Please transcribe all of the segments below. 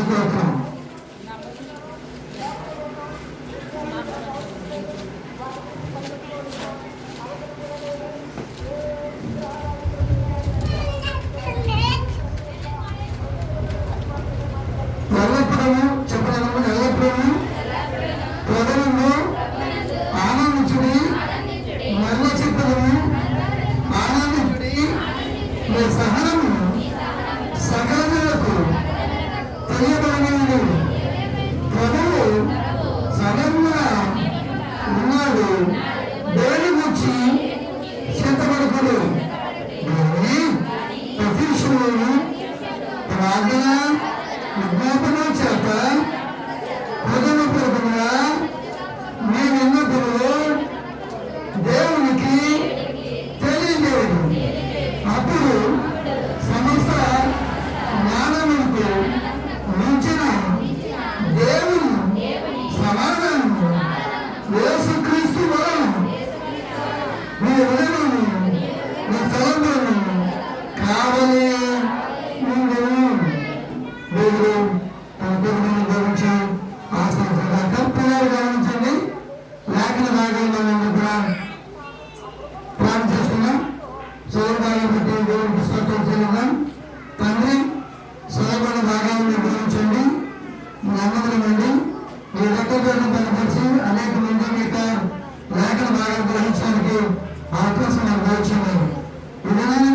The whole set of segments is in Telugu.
స్తోత్రం. ఎల్లప్పుడూ చెప్పగలము, ఎల్లప్పుడూ ప్రజలను ఆనందించుడి, మరల చెప్పగలము ఆనందించుడి, మీ సహనము సకలములకు తెలియబడినది. ప్రభువు సగముగా ఉన్నాడు, దేని గురించి చింతపడకూడదు. ప్రతి విషయంలోనూ ప్రార్థన విజ్ఞాపన చేత హృదయపూర్వకంగా మీ విన్నపములు దేవునికి తెలియజేయదు. అప్పుడు సమస్త జ్ఞానములకు మించిన దేవుని సమాధానము యేసుక్రీస్తు వలన మీ హృదయమును మీ తలంపులను కావలి ఉండెను. దేవుడు తన కొడుకును గురించి ఆశించగా పిల్లలు గమనించండి. లేఖన భాగాల్లో కూడా ప్రార్థన చేస్తున్నాం. సోదరుని బట్టి దేవుడికి స్తోత్రం చెల్లిద్దాం. తండ్రి, సోదరుని భాగాలను గమనించండి. నెమ్మదినండి. మీ రక్తను బలపరిచి అనేక మంది మీకు లేఖన భాగాలు గ్రహించడానికి అవకాశం అనుభవించాము. విధానాన్ని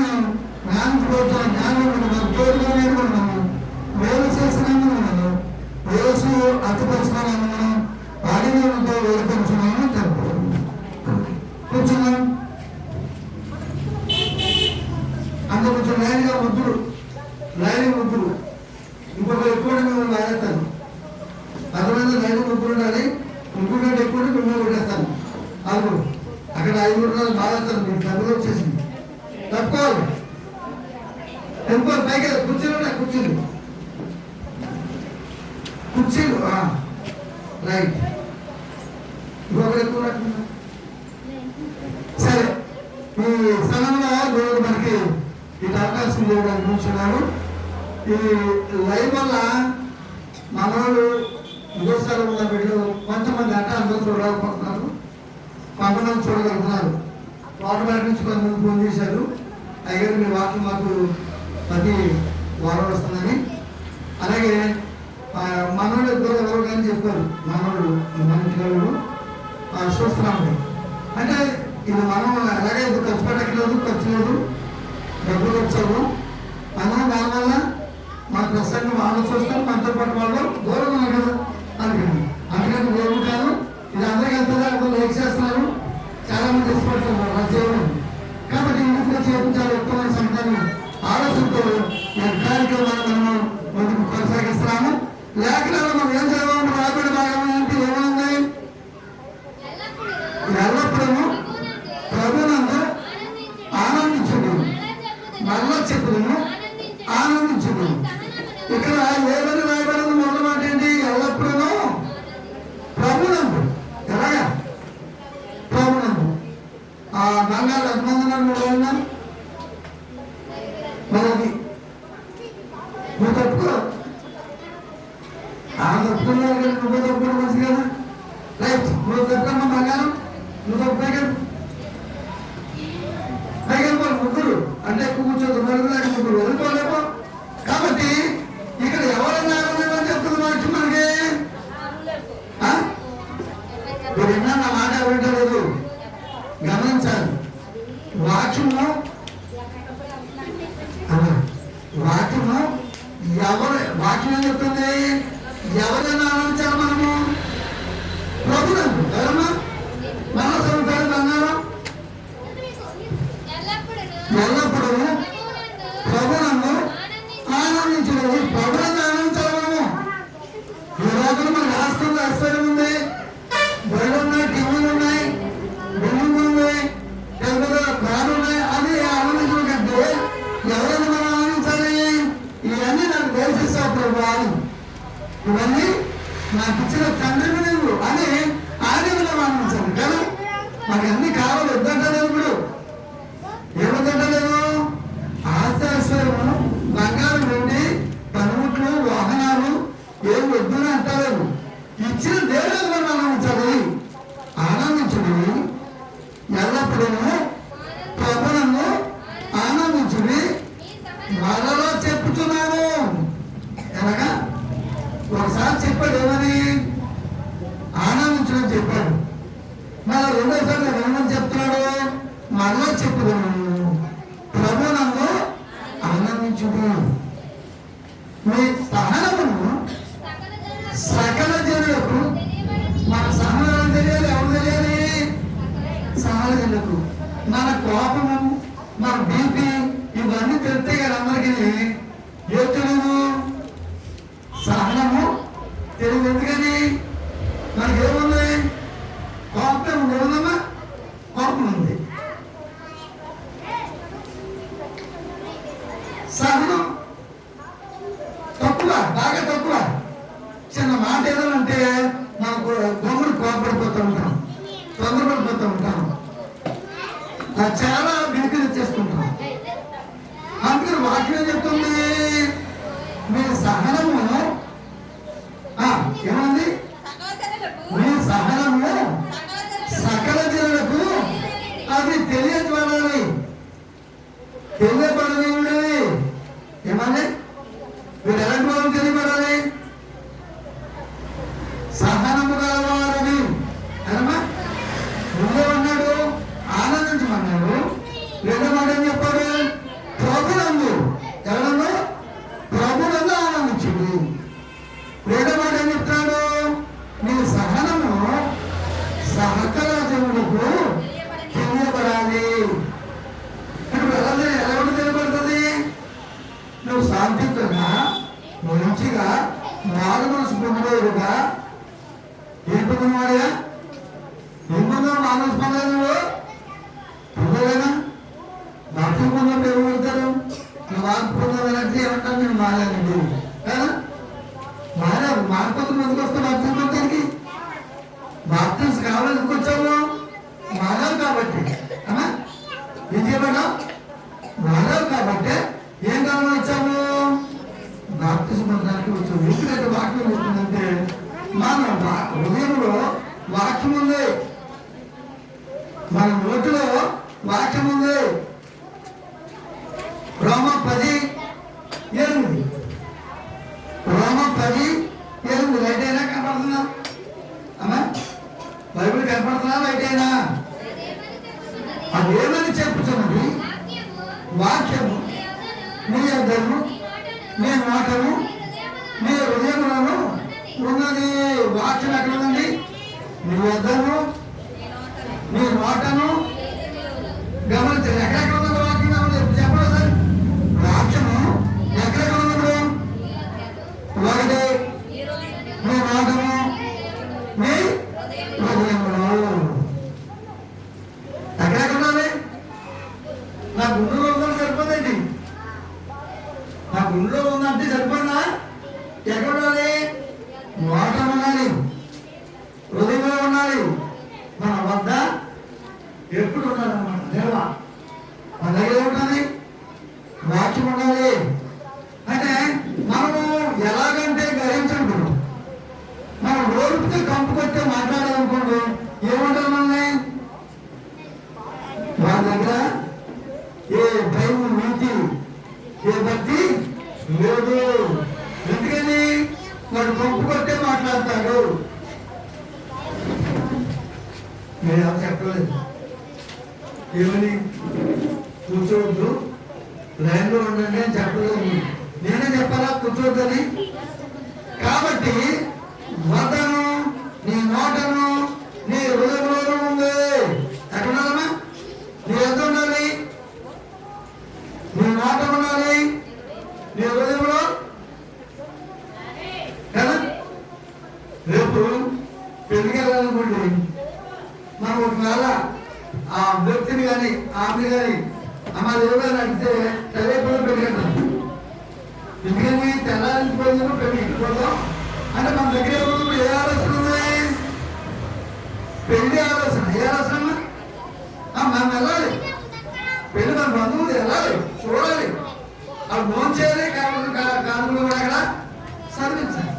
జ్ఞానించుకోవచ్చు. జ్ఞానం తోడుగా నేర్చుకున్నాము. వేలు చేసినాము. యేసు అతిపరిచినాము. ఆడినంతో వేడుకొచ్చున్నాము. కూర్చున్నాం. అందులో కొంచెం లైన్గా ముద్దులు, లైన్ ముద్దులు ఇంకొక ఎక్కువ మిమ్మల్ని మారేస్తాను. అర్థమైంది? లైన్ ముద్దులు ఉండాలి. ఇంకొకటి ఎక్కువ మిమ్మల్ని కొట్టేస్తాను. అవును, అక్కడ 5 రోజులు మారేస్తాను. మీకు డబ్బులు వచ్చేసింది. తక్కువ ఎక్కువ పైకి కుర్చీలు ఉన్నాయి. కుర్చీలు రైట్. ఇంకొకటి ఎక్కువ సరే. ఈ స్థలంలో దేవుడు మనకి ఇది అవకాశం ఇవ్వడానికి ఉంచున్నాడు. ఈ లైవ్ వల్ల మనవాళ్ళు విదేశాలు ఉన్న వీళ్ళు కొంతమంది అంటే అందరూ చూడలేకపోతున్నారు, కొంతమంది చూడగలుగుతున్నారు. తోటబేట నుంచి కొంతమంది ఫోన్ చేశారు, అయ్యారు మీ వాక్యం మాకు ప్రతి వారం వస్తుందని. అలాగే మనోళ్ళు ఇద్దరు ఎవరు కానీ చెప్పారు. మనోళ్ళు మంచి చూస్తున్నాము. అంటే ఇది మనం అలాగే ఖర్చు పెట్టలేదు, ఖర్చు లేదు, డబ్బులు వచ్చాము. మనం దానివల్ల మన ప్రసంగం వాళ్ళు చూస్తారు, మనతో పాటు వాళ్ళు దూరం ఉన్నారు కదా అనుకోండి. అందుకని దూరం కాదు. ఇది అందరికీ వెళ్తుందా? అందరూ లైక్ చేస్తున్నారు, చాలా మంది ఇష్టపడుతున్నారు రాజ్యం. కాబట్టి ఇంటిలో చేయడం చాలా ఉత్తమైన సంఘాన్ని ఆలోచనతో ఈ కార్యక్రమాన్ని మనం ముందుకు కొనసాగిస్తున్నాము. లేఖనాలు మనం ఏం చదవము? రాబడి భాగం ఏంటి? ఏమైంది? ఎల్లప్పుడూ ప్రభునందు ఆనందించుడు, మరలా చెప్పులను ఆనందించుడు. ఇక్కడ ఏమని రాయబడింది? మొదటి మాట ఏంటి? ఎల్లప్పుడూ ప్రభునందు. ఎలాగా? ప్రభునందు. బంగారు ఎంతమంది ఉన్నారు? మనకి నువ్వు తప్పుకో. తప్పుకున్నావు కదా, నువ్వు తప్పుకోవడం మంచి కదా. రైట్, నువ్వు తప్పుకమ్మా బంగారం, నువ్వు తప్పు పైగా ముగ్గురు అంటే ఎక్కువ కూర్చోదు, నలుగురు ముగ్గురు వదిలిపోలేపో. కాబట్టి ఇక్కడ ఎవరైనా చెప్తుంది మనకి మీరు విన్నా నా మాట వింటలేదు, గమనించాలి. వాక్యము ఎవరు వాక్యం ఏం చెప్తుంది? ఎవరైనా ఆనందించాలి మనము ప్రభునందు. ఎవరమ్మా? మన సంవత్సరాలు బంగారం ఎల్లప్పుడూ ప్రభునందు ఆనందించలేదు. ప్రభునందు ఆనందించాలి మనము. ఈ రోజున మనకు రాష్ట్రంలో ఐశ్వర్యం ఉంది, బయలు ఉన్నాయి, టీవీలు ఉన్నాయి, బిల్డింగ్ ఉంది, కారు ఉన్నాయి. అది ఆనందించడం కంటే ఎవరైనా మనం ఆనందించాలి. ఇవన్నీ నాకు దయచేస్తావు ప్రభు, ఇవన్నీ నాకు ఇచ్చిన తండ్రిని నువ్వు అని ఆయన ఆనందించాలి కదా. మనకి అన్ని కావాలి, వద్దంటలేదు. ఇప్పుడు ఏమొద్దంటలేదు? ఆశాశ్వరము, బంగారం, వెండి, పనిముట్లు, వాహనాలు, ఏం వద్దని అంటారు. ఇచ్చిన దేవుడు మనం ఆనందించాలి. ఆనందించుడి, ఎల్లప్పుడూ ప్రభువును ఆనందించుడి మరలా చెప్పుతున్నాను. ఎలాగా ఒకసారి చెప్పాడు, ఏమని? ఆనందించడం చెప్పాడు. మరి రెండోసారి ఏమని చెప్తున్నాడు? మరలా చెప్పుతున్నాను, ప్రభువును ఆనందించుడు. మీ సహనమును సకల జనులకు. మన సహనం తెలియాలి. ఎవరు తెలియాలి? సకల జనులకు. మన కోపము, మన బీపీ ఇవన్నీ తెలిస్తే కదా అందరికీ. ఏ తెలుగు సహనము తెలుగు. ఎందుకని? మనకేముంది? కోపం ఉంది. ఏముందమ్మా? కోపం ఉంది. సహనం తక్కువ, బాగా తక్కువ. చిన్న మాట ఏదంటే మనకు గొంగుడు కోపడిపోతూ ఉంటాం, తొందరపడిపోతూ ఉంటాం, చాలా బిల్కులు చేసుకుంటాం. అందుకని వాక్యం చెప్తుంది, మీ సహనము ఏమంది? మీ సహనము సకల జనులకు అది తెలియబడాలి. తెలియబడని ఏమని? మీరు ఎలాంటి వాళ్ళు తెలియబడాలి? సహనము గలవారని. అనమా ముందే ఉన్నాడు, ఆనందించమన్నాడు. రెండో మాట ఏం చెప్పాడు? ప్రభునందు. ఎవరన్నా? ప్రభునందు ఆనందించుడు. రెండో మాట ఏం చెప్తాడు? నీ సహనము సకల జనులకు తెలియబడాలి. ఇప్పుడు ఎలా తెలియబడుతుంది? నువ్వు శాంతిగా, మంచిగా, మారు మనసు పొందేరుగా. ఏం పొందినవాడిగా? ఏం పొందావు? మారు మనసు పొందాలి. నువ్వు పొందలేనా? భక్తులు పొందినప్పుడు ఎవరు వెళ్తారు? నువ్వు మార్పు పొందాలంటే ఏమంటారు? నేను మారానండి కదా. మారావు. మార్పులు ఎందుకు వస్తావు? భక్తులు పొందడానికి భక్తులు కావాలి. ఎందుకు వచ్చావు? మారావు కాబట్టి. అమ్మా ఏం చేయబడ్డావు? మారావు కాబట్టి ఏం కావాలని వచ్చాము? బాప్తిజం పొందడానికి వచ్చాము. ఎందుకంటే వాక్యం వస్తుందంటే మన హృదయంలో వాక్యం ఉంది, మన నోటిలో వాక్యం ఉంది. రోమ 10:8. రోమ 10:8. లైట్ అయినా కనపడుతుందా అమ్మా? బైబిల్ కనపడుతున్నా? లైట్ అయినా అదేమని చెప్పుతున్నది? వాక్యము నీ యొద్దను, నీ మాటను, నీ హృదయములను ఉన్నది. వాక్యం ఎక్కడ ఉందండి? నీ యొద్దను, నీ మాటను. గమనించండి, ఎక్కడెక్కడ ఉన్నది వాక్యం? చెప్పండి సార్. వాక్యము ఎక్కడెక్కడ ఉన్నప్పుడు? ఒకటి నీ మాటను, నీ హృదయములు. ఎక్కడెక్కడ ఉన్నది? నా గుండెలో ఉందని సరిపోదండి. నా గుండెలో ఉందంటే సరిపోదా? ఎక్కడ ఉండాలి? మాట ఉండాలి, హృదయంలో ఉండాలి. మన వద్ద ఎప్పుడు ఉండాలన్నమాట. దేవా మన దగ్గర ఉంటుంది, వాక్యం ఉండాలి. అంటే మనము ఎలాగంటే గ్రహించుకుంటున్నాం. మనం ఓర్పుతో కంపు కొట్టే మాట్లాడాలనుకోండి, ఏముంటుంది మనల్ని? వాళ్ళ దగ్గర ఏ భయం, నీతి, ఏ భక్తి లేదు. ఎందుకని? వాడు కంపు కొట్టే మాట్లాడతాడు. మీరు ఎవరు చెప్పలేదు. ఏమని? కూర్చోవద్దు, లైన్లో ఉండండి అని చెప్పలేదు. నేనే చెప్పాలా కూర్చోవద్దని? కాబట్టి వదను, నీ నోటను, నీ హృదయంలో ఉంది. ఎక్కడ ఉండాలమ్మా? నీ ఎంత ఉండాలి? నీ మాట ఉండాలి, నీ హృదయంలో కదా. రేపు పెళ్లికి వెళ్ళాలనుకోండి, మనం ఒకవేళ ఆ వ్యక్తిని కానీ ఆమె కానీ అమ్మ ఎవరైనా అడిగితే తెల్లపోయి పెళ్ళికెళ్తాం. ఎందుకని? తెల్లారించిపోయిందో పెళ్ళిపోతాం అంటే మన దగ్గర ఏ ఆలోచన ఉంది? పెళ్లి ఆలోచన. ఏ ఆలోచన? మనం వెళ్ళాలి, పెళ్లి మన బంధువులు వెళ్ళాలి, చూడాలి, అవి ఫోన్ చేయాలి, కానుకలు కూడా అక్కడ సర్వించాలి.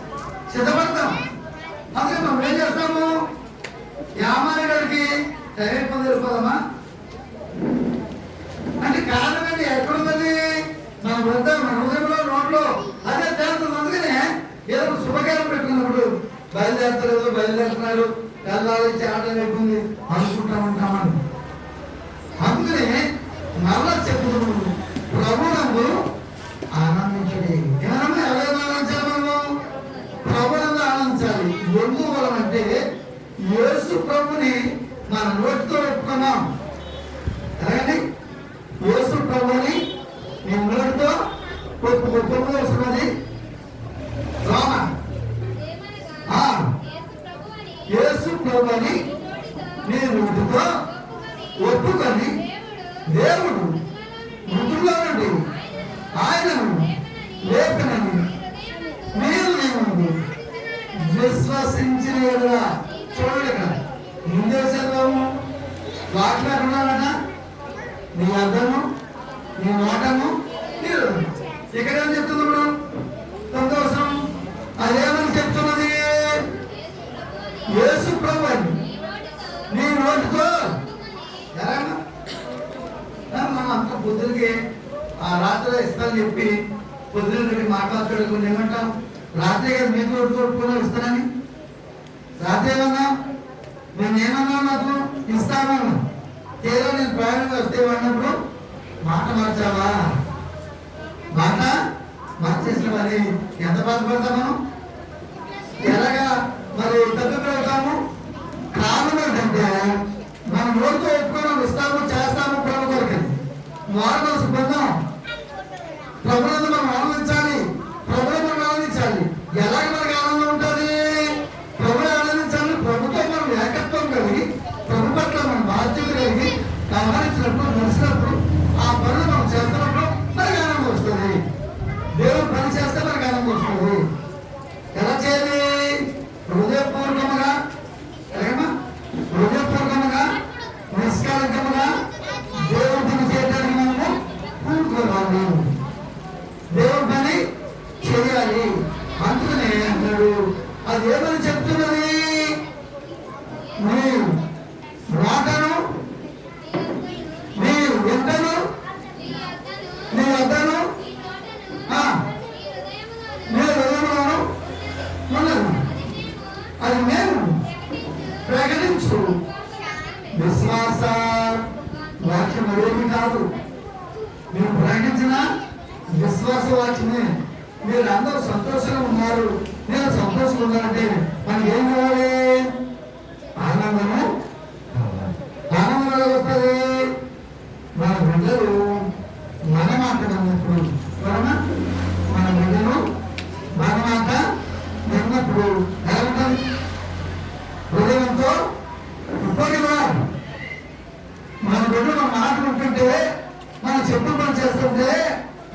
సిద్ధపడతాం. అందుకే మనం ఏం చేస్తాము? యామాని గారికి టైం పొందిపోదామా అంటే కారణం ఏంటి? ఎక్కడుందని మన వద్ద మన హృదయంలో నోట్లో అదే తేలుతుంది. అందుకనే ఏదో శుభకార్యం పెట్టుకున్నప్పుడు బయలుదేరుతున్నారు వెళ్ళాలి చేయడం అయిపోయింది అనుకుంటా ఉంటామని. అందుకనే మరలా చెప్పుతున్నాము ప్రభునందు ఆనందించండి. ఏమన్నా ఎవరైనా ఆనందించాలి? మనము ప్రభునందు ఆనందించాలి. ఎందువల్ల అంటే యేసు ప్రభుని మన నోటితో ఒప్పుకున్నాం. ఎలాగండి? యేసు ప్రభుని నీ నోటితో ఒప్పుకోవలసినది రోమ. యేసు ప్రభుని నీ నోటితో ఒప్పుకొని దేవుడు మృతుల్లో నుండి ఆయనను లేపనని నీవు విశ్వసించిన చూడండి. ముందే చదవము వాటిలో ఉన్నాడట నీ అర్థము నీ నోటము నీరు. ఇక్కడేం చెప్తున్నాడు? సంతోషం అదేమని చెప్తున్నది? యేసు ప్రభు అని నీ నోటితో మనం అంత పొద్దులకి ఆ రాత్రి ఇస్తానని చెప్పి పొద్దున మాట్లాడుకోండి. ఏమంటాం? రాత్రి కదా మీకు నోటుకోట్టుకున్నా ఇస్తానని. రాత్రి ఏమన్నా నేనేమన్నా నాకు ఇస్తాను తీరా నేను ప్రయాణంగా వస్తే అన్నప్పుడు మాట మార్చావా? మాట మార్చేసిన మరి ఎంత బాధపడతాం మనం? ఎలాగా మరి తప్పిపోతాము? కారణం ఏంటంటే మనం నోటితో ఒప్పుకోవడం ఇస్తాము చేస్తాము ప్రభు కొరకు. నార్మల్ సిబ్బందం ప్రభుత్వం మనం ఆనందించాలి. ప్రభుత్వం మనం ఆనందించాలి. ఎలాగ మనకి ఆనందం ఉంటుంది? ప్రభు ఆనందించాలి. ప్రభుత్వం మనం ఏకత్వం కలిగి ప్రభు పట్ల మన బాధ్యత కలిగి వ్యవహరించినప్పుడు నడిచినప్పుడు ఆ పనులు మనం చేస్తున్నప్పుడు మనకి ఆనందం వస్తుంది. దేవుడు పని చేస్తే మనకి ఆనందం వస్తుంది. ఎలా చేయాలి? హృదయపూర్వకముగా హృదయపూర్వకముగా నిష్కలంకముగా దేవుడి పని చేయడానికి మనము పూనుకోవాలి. దేవుడి పని చేయాలి. అందుకనే అన్నాడు. అది ఏమని చెప్తున్నది? నీ మాటను నీ ఎంతను నీ వద్దను నీ హృదయంలోను ఉన్నది. అది మేము ప్రకటించు విశ్వాస వాక్యం అదేమి కాదు. మేము ప్రకటించిన విశ్వాస వాక్యమే. మీరు అందరూ సంతోషంగా ఉన్నారు, నేను సంతోషంగా ఉన్నానంటే మనకి ఏం కావాలి? ఆనందము. ఆనందం ఎలా వస్తుంది? మన బిడ్డలు మన మాట విన్నప్పుడు మన బిడ్డలు మన మాట విన్నప్పుడు ఎలా ఉంటుంది? హృదయంతో ఇప్పటిగా మన బిడ్డలు మన మాట ఉంటుంటే మనం చెప్పు పని చేస్తుంటే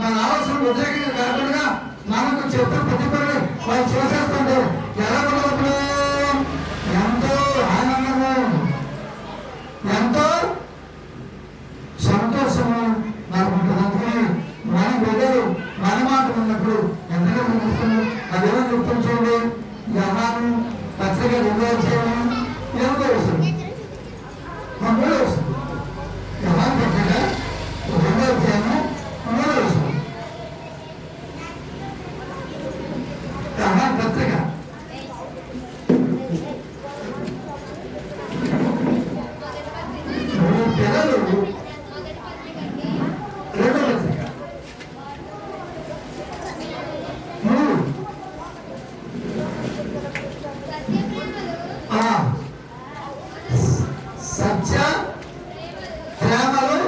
మన ఆలోచన వ్యతిరేకంగా కాకుండా మనకు చెప్పు ప్రతి పని వాళ్ళు చేసేస్తుంటే ఎలా ఉండదు? ఎంతో ఆనందము, ఎంతో సంతోషము నాకు ఉంటుంది. అందుకని మన బిడ్డలు మన మాట ఉన్నప్పుడు ఎంతగా కనిపిస్తుంది. అదేమో చెప్తాం చూడండి. యహాను పత్రిక 2వ అధ్యాయం 8వ వచనం మనలో వస్తుంది. యహాను పత్రిక 2వ అధ్యాయం 3వ వచనం. యహాను పత్రిక పిల్లలు 2వ పత్రిక 3 సత్య ప్రేమలు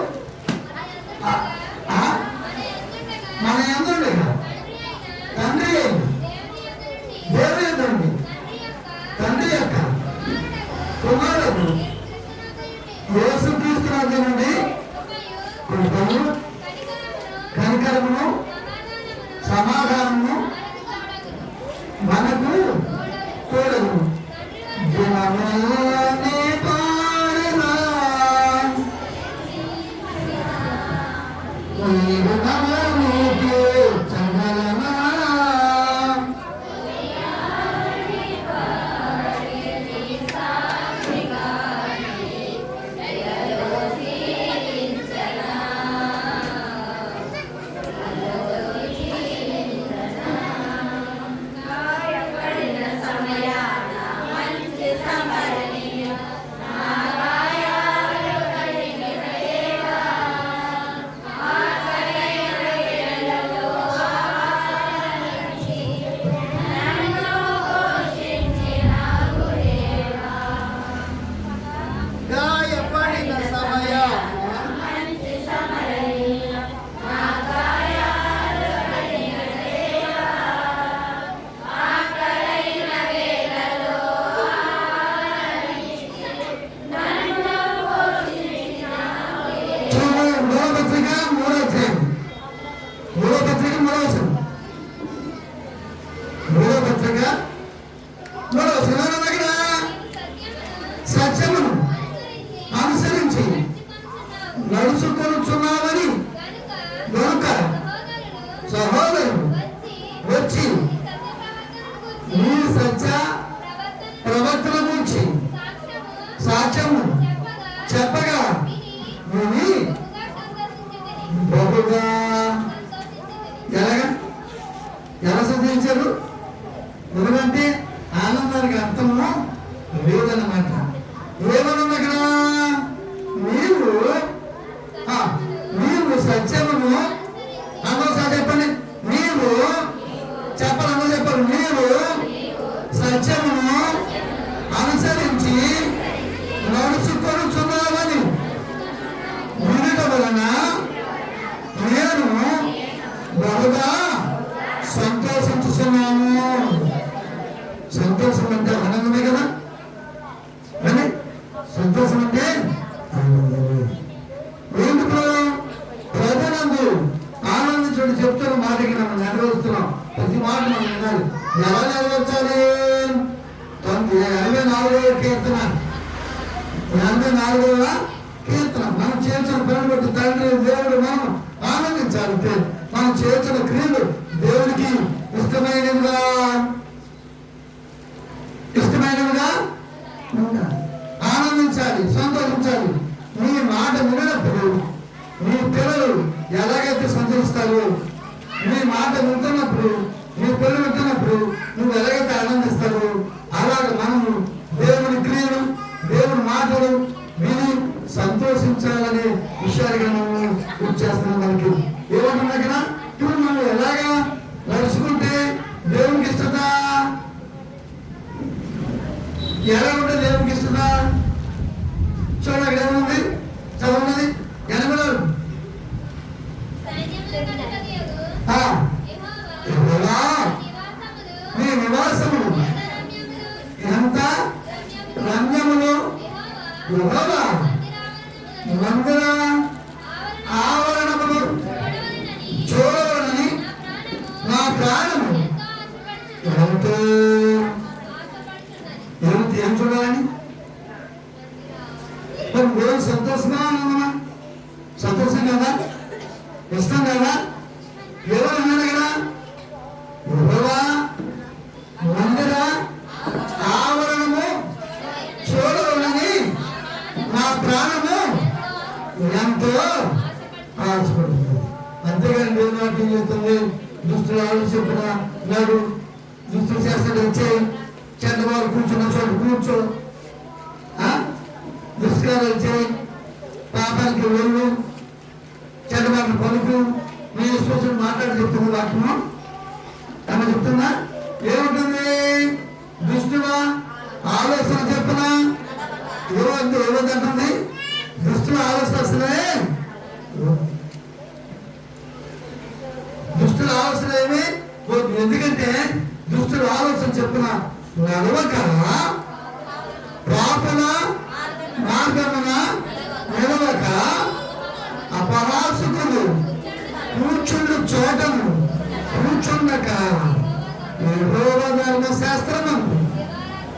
మన యందు తండ్రి దేవుని యందు తండ్రి యొక్క కుమారుడు యేసుక్రీస్తు నుండి కృపను కనికరమును సమాధానము మనకు తోడను. దినములన్నీ పాడినా నీవు నమనికి చందనమా మూడవ వచనం దగ్గర సత్యమును అనుసరించి నడుచుకొనుచున్నామని గనుక సహోదరుడు వచ్చి నీ సత్య ప్రవర్తన గురించి సాక్ష్యము చెప్పగా విని బహుగా ఎలా సంతరించారు? ఎందుకంటే ఆనందానికి అర్థము లేదన్నమాట. ఏమన్నా ఇక్కడ నీవు సత్యమును అన్నోసారి చెప్పండి. నీవు చెప్పాలి, అన్న చెప్పాలి. నీవు సత్యమును అనుసరించి నడుచుకొనుచున్నావని వినుట వలన నేను బహుగా సంతోషించుతున్నాను. సంతోషం అంటే ఆనందమే కదా, అని సంతోషం అంటే ఆనందమే. ఎందుకు ప్రజలందు ఆనందించడం చెప్తున్న మాటకి మనం నెరవేరుస్తున్నాం. ప్రతి మాట మనం వినాలి. ఎలా నెరవేర్చాలి? 84వ కీర్తన, 84వ కీర్తన. మనం చేసిన పని బట్టి తండ్రి దేవుడు మనం ఆనందించాలి. మనం చేసిన క్రియలు దేవుడికి ఇష్టమైనవిగా ఆనందించాలి, సంతోషించాలి. నీ మాట వినప్పుడు నీ పిల్లలు ఎలాగైతే సంతోషిస్తారో, నీ మాట వింటున్నప్పుడు నీ పిల్లలు వింటున్నప్పుడు నువ్వు ఎలాగైతే ఆనందిస్తావో, అలాగే మనము దేవుని క్రియలు దేవుని మాటలు విని సంతోషించాలనే విషయాలుగా మనం గుర్తు చేస్తున్నాం. మనకి ఏమంటున్నా కదా, ఇప్పుడు మనం ఎలాగా నడుచుకుంటే దేవునికి ఇష్టత, ఎలా ఉంటే దేవునికి ఇష్టత చూడండి. అక్కడ ఏముంది? చదవన్నది 84. నీ నివాసములు ఎంత రమ్యములు, మందిర ఆవరణములు చూడవలనని నా ప్రాణము ఎంతో ఏం చూడాలని. దేవుడు సంతోషంగా ఉన్నామా? సంతోషం కదా, ఇష్టం కదా. ఎవరు అన్నాడు కదా, మందిర ఆవరణము చూడవలనని నా ప్రాణము ఎంతో ఆశపడుతుంది. అంతేగాని దేవుడు వాక్యం చెప్తుంది, దుస్తులు ఆలోచించిన నాడు దుస్తులు చేస్తాడు వచ్చాయి, చెడ్డవారు కూర్చున్న చోట కూర్చో, దుష్కారాలు చేయి, పాపానికి వెళ్ళు, చెడ్డవారిని పలుకు, మీ ఇష్టం మాట్లాడి చెప్తుంది వాక్యము. ఏమో చెప్తున్నా? ఏముంటుంది? దుష్టుల ఆలోచన చెప్పునా ఏవద్దంటుంది? దుష్టుల ఆలోచన అసలే, దుష్టుల ఆలోచన ఏమి? ఎందుకంటే దుష్టుల ఆలోచన చెప్పున నడవక పాపల మార్గమున నిలవక అపహాసకులు కూర్చుండు చోటను కూర్చుండక యెహోవా ధర్మశాస్త్రము